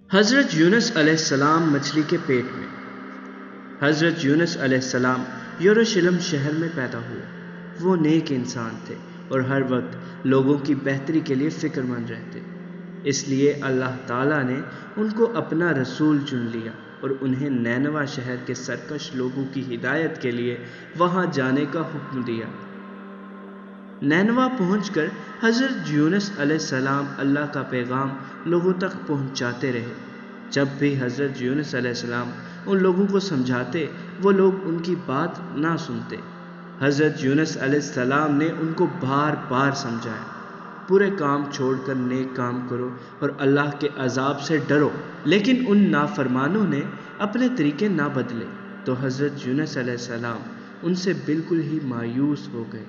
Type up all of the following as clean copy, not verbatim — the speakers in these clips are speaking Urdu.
حضرت یونس علیہ السلام مچھلی کے پیٹ میں۔ حضرت یونس علیہ السلام یروشلم شہر میں پیدا ہوئے۔ وہ نیک انسان تھے اور ہر وقت لوگوں کی بہتری کے لیے فکر مند رہتے۔ اس لیے اللہ تعالیٰ نے ان کو اپنا رسول چن لیا اور انہیں نینوا شہر کے سرکش لوگوں کی ہدایت کے لیے وہاں جانے کا حکم دیا۔ نینوا پہنچ کر حضرت یونس علیہ السلام اللہ کا پیغام لوگوں تک پہنچاتے رہے۔ جب بھی حضرت یونس علیہ السلام ان لوگوں کو سمجھاتے، وہ لوگ ان کی بات نہ سنتے۔ حضرت یونس علیہ السلام نے ان کو بار بار سمجھایا، برے کام چھوڑ کر نیک کام کرو اور اللہ کے عذاب سے ڈرو، لیکن ان نافرمانوں نے اپنے طریقے نہ بدلے تو حضرت یونس علیہ السلام ان سے بالکل ہی مایوس ہو گئے۔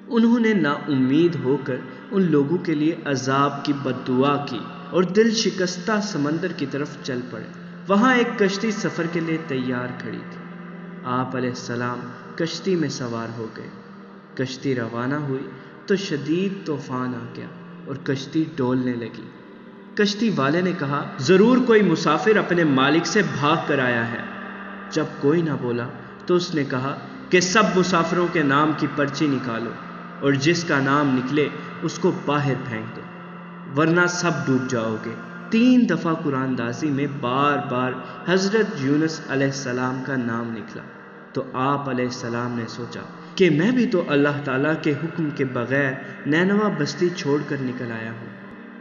انہوں نے نا امید ہو کر ان لوگوں کے لیے عذاب کی بد دعا کی اور دل شکستہ سمندر کی طرف چل پڑے۔ وہاں ایک کشتی سفر کے لیے تیار کھڑی تھی۔ آپ علیہ السلام کشتی میں سوار ہو گئے۔ کشتی روانہ ہوئی تو شدید طوفان آ گیا اور کشتی ڈولنے لگی۔ کشتی والے نے کہا، ضرور کوئی مسافر اپنے مالک سے بھاگ کر آیا ہے۔ جب کوئی نہ بولا تو اس نے کہا کہ سب مسافروں کے نام کی پرچی نکالو اور جس کا نام نکلے اس کو باہر پھینک دو، ورنہ سب ڈوب جاؤ گے۔ 3 دفعہ قرآن دازی میں بار بار حضرت یونس علیہ السلام کا نام نکلا تو آپ علیہ السلام نے سوچا کہ میں بھی تو اللہ تعالیٰ کے حکم کے بغیر نینوا بستی چھوڑ کر نکل آیا ہوں۔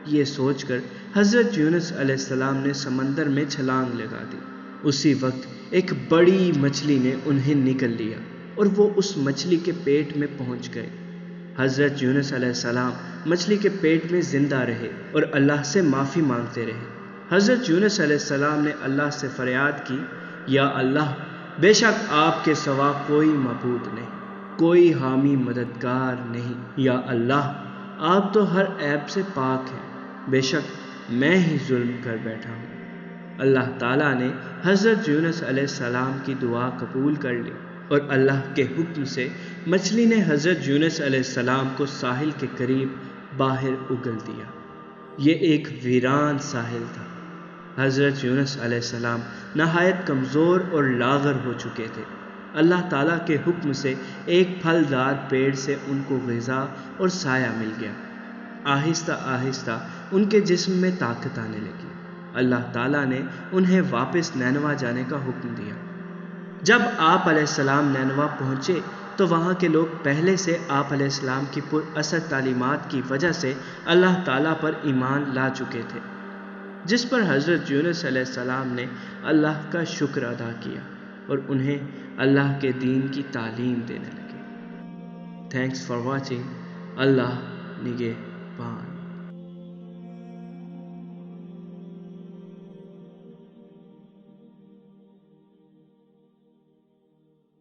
یہ سوچ کر حضرت یونس علیہ السلام نے سمندر میں چھلانگ لگا دی۔ اسی وقت ایک بڑی مچھلی نے انہیں نگل لیا اور وہ اس مچھلی کے پیٹ میں پہنچ گئے۔ حضرت یونس علیہ السلام مچھلی کے پیٹ میں زندہ رہے اور اللہ سے معافی مانگتے رہے۔ حضرت یونس علیہ السلام نے اللہ سے فریاد کی، یا اللہ، بے شک آپ کے سوا کوئی معبود نہیں، کوئی حامی مددگار نہیں۔ یا اللہ، آپ تو ہر عیب سے پاک ہیں، بے شک میں ہی ظلم کر بیٹھا ہوں۔ اللہ تعالیٰ نے حضرت یونس علیہ السلام کی دعا قبول کر لی اور اللہ کے حکم سے مچھلی نے حضرت یونس علیہ السلام کو ساحل کے قریب باہر اگل دیا۔ یہ ایک ویران ساحل تھا۔ حضرت یونس علیہ السلام نہایت کمزور اور لاغر ہو چکے تھے۔ اللہ تعالیٰ کے حکم سے ایک پھلدار پیڑ سے ان کو غذا اور سایہ مل گیا۔ آہستہ آہستہ ان کے جسم میں طاقت آنے لگی۔ اللہ تعالیٰ نے انہیں واپس نینوا جانے کا حکم دیا۔ جب آپ علیہ السلام نینوا پہنچے تو وہاں کے لوگ پہلے سے آپ علیہ السلام کی پر اثر تعلیمات کی وجہ سے اللہ تعالیٰ پر ایمان لا چکے تھے، جس پر حضرت یونس علیہ السلام نے اللہ کا شکر ادا کیا اور انہیں اللہ کے دین کی تعلیم دینے لگے۔ Thanks for watching. اللہ نگہبان۔